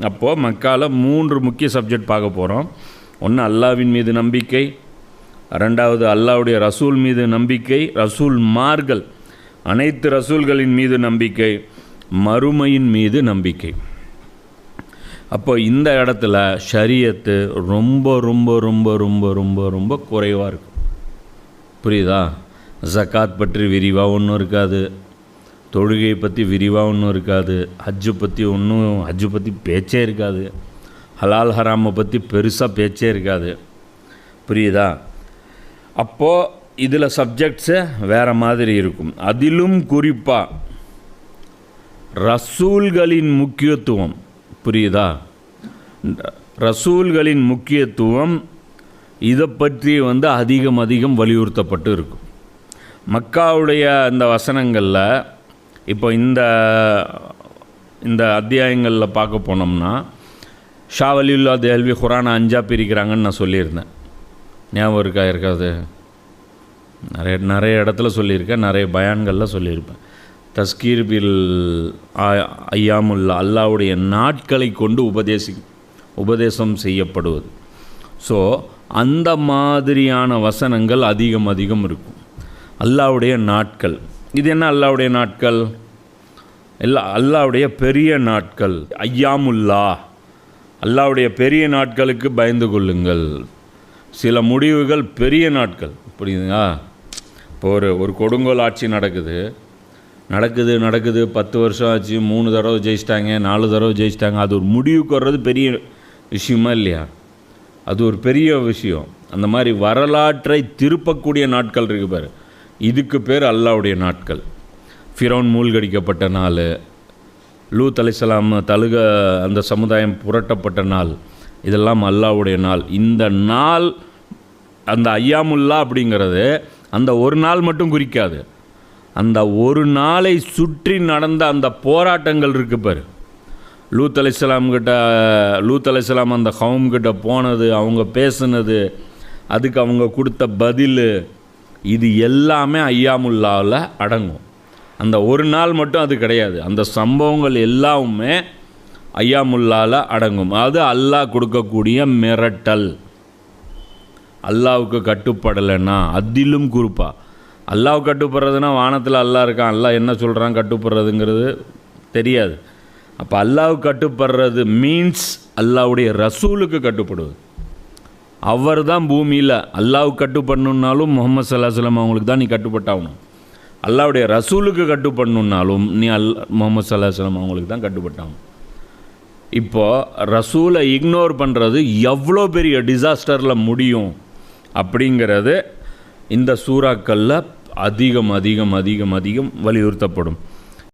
அப்போது மக்காவில் 3 முக்கிய சப்ஜெக்ட் பார்க்க போகிறோம். ஒன்று அல்லாஹ்வின் மீது நம்பிக்கை, ரெண்டாவது அல்லாஹ்வுடைய ரசூல் மீது நம்பிக்கை, ரசூல்மார்கள் அனைத்து ரசூல்களின் மீது நம்பிக்கை, மறுமையின் மீது நம்பிக்கை. அப்போ இந்த இடத்துல ஷரியத்து ரொம்ப ரொம்ப ரொம்ப ரொம்ப ரொம்ப ரொம்ப குறைவாக இருக்கும். புரியுதா? ஜக்காத் பற்றி விரிவாக ஒன்றும் இருக்காது, தொழுகை பற்றி விரிவாக ஒன்றும் இருக்காது, ஹஜ்ஜு பற்றி பேச்சே இருக்காது, ஹலால் ஹராமை பற்றி பெருசாக பேச்சே இருக்காது. புரியுதா? அப்போது இதில் சப்ஜெக்ட்ஸு வேறு மாதிரி இருக்கும். அதிலும் குறிப்பாக ரசூல்களின் முக்கியத்துவம், புரியுதா? ரசூல்களின் முக்கியத்துவம் இதை பற்றி அதிகம் வலியுறுத்தப்பட்டு இருக்கும். மக்காவுடைய இந்த வசனங்களில் இப்போ இந்த அத்தியாயங்களில் பார்க்க போனோம்னா ஷா வலியுல்லா தேல்வி குரானை 5 பிரிக்கிறாங்கன்னு நான் சொல்லியிருந்தேன். ஞாபகம் இருக்காது? நிறைய இடத்துல சொல்லியிருக்கேன், நிறைய பயான்களில் சொல்லியிருப்பேன். தஸ்கீர் பில் ஐயாமுல்லா, அல்லாவுடைய நாட்களை கொண்டு உபதேசம் செய்யப்படுவது. ஸோ அந்த மாதிரியான வசனங்கள் அதிகம் இருக்கும். அல்லாவுடைய நாட்கள், இது என்ன அல்லாவுடைய நாட்கள்? அல்லாவுடைய பெரிய நாட்கள், ஐயாமுல்லா, அல்லாவுடைய பெரிய நாட்களுக்கு பயந்து கொள்ளுங்கள். சில முடிவுகள் பெரிய நாட்கள், புரியுதுங்களா? இப்போ ஒரு கொடுங்கோல் ஆட்சி நடக்குது 10 வருஷம் ஆச்சு, 3 தடவை ஜெயிச்சிட்டாங்க, 4 தடவை ஜெயிச்சிட்டாங்க. அது ஒரு முடிவுக்கு வர்றது பெரிய விஷயமா இல்லையா? அது ஒரு பெரிய விஷயம். அந்த மாதிரி வரலாற்றை திருப்பக்கூடிய நாட்கள் இருக்குது பாரு, இதுக்கு பேர் அல்லாவுடைய நாட்கள். ஃபிரௌன் மூழ்கடிக்கப்பட்ட நாள், லூத் அலைஹிஸ்ஸலாம் அந்த சமுதாயம் புரட்டப்பட்ட நாள், இதெல்லாம் அல்லாவுடைய நாள். இந்த நாள், அந்த ஐயாமுல்லா அப்படிங்கிறது அந்த ஒரு நாள் மட்டும் குறிக்காது. அந்த ஒரு நாளை சுற்றி நடந்த அந்த போராட்டங்கள் இருக்குது பாரு. லூத் அலைஹிஸ்ஸலாம் அந்த கவும்கிட்ட போனது, அவங்க பேசுனது, அதுக்கு அவங்க கொடுத்த பதில், இது எல்லாமே ஐயாமுல்லாவில் அடங்கும். அந்த ஒரு நாள் மட்டும் அது கிடையாது. அந்த சம்பவங்கள் எல்லாமே ஐயாமுல்லாவில் அடங்கும். அது அல்லாஹ் கொடுக்கக்கூடிய மிரட்டல். அல்லாவுக்கு கட்டுப்படலைன்னா, அதிலும் குறிப்பாக அல்லாஹ் கட்டுப்படுறதுனா வானத்தில் அல்லாஹ் இருக்கான், அல்லாஹ் என்ன சொல்கிறான் கட்டுப்படுறதுங்கிறது தெரியாது. அப்போ அல்லாஹ்வுக்கு கட்டுப்படுறது மீன்ஸ் அல்லாஹ்வுடைய ரசூலுக்கு கட்டுப்படுவது. அவர் தான் பூமியில் அல்லாஹ்வுக்கு கட்டுப்படணுன்னாலும் முஹம்மது ஸல்லல்லாஹு அலைஹி வஸல்லம் அவங்களுக்கு தான் நீ கட்டுப்பட்டாகணும். அல்லாஹ்வுடைய ரசூலுக்கு கட்டுப்படணுன்னாலும் நீ முஹம்மது ஸல்லல்லாஹு அலைஹி வஸல்லம் அவங்களுக்கு தான் கட்டுப்பட்டாகணும். இப்போது ரசூலை இக்னோர் பண்ணுறது எவ்வளோ பெரிய டிசாஸ்டரில் முடியும் அப்படிங்கிறது இந்த சூறாக்களில் அதிகம் வலியுறுத்தப்படும்.